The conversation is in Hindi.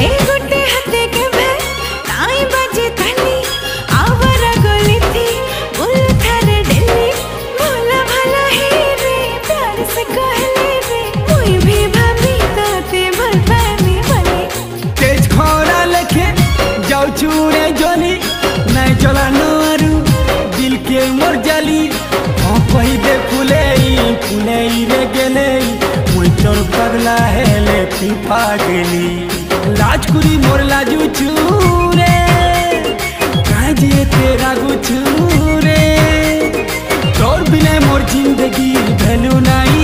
ए गुटे हाथे के भे नाई बाजे ताली आवारा गली थी बोल थारे डेली भोला भला है रे प्यार से कहले रे मुई भी भाभी ताते भल पानी वाली तेज खरा लेखे जाऊ चूड़े जोनी नहीं चला नरू दिल के मोर जाली कही दे फुले रे गेले मुई तोर पगला हेले पी पागली लाजकुरी मोर लाजू चूरे काजे तेरा गुछूरे तोर बिना मोर जिंदगी भेलू नहीं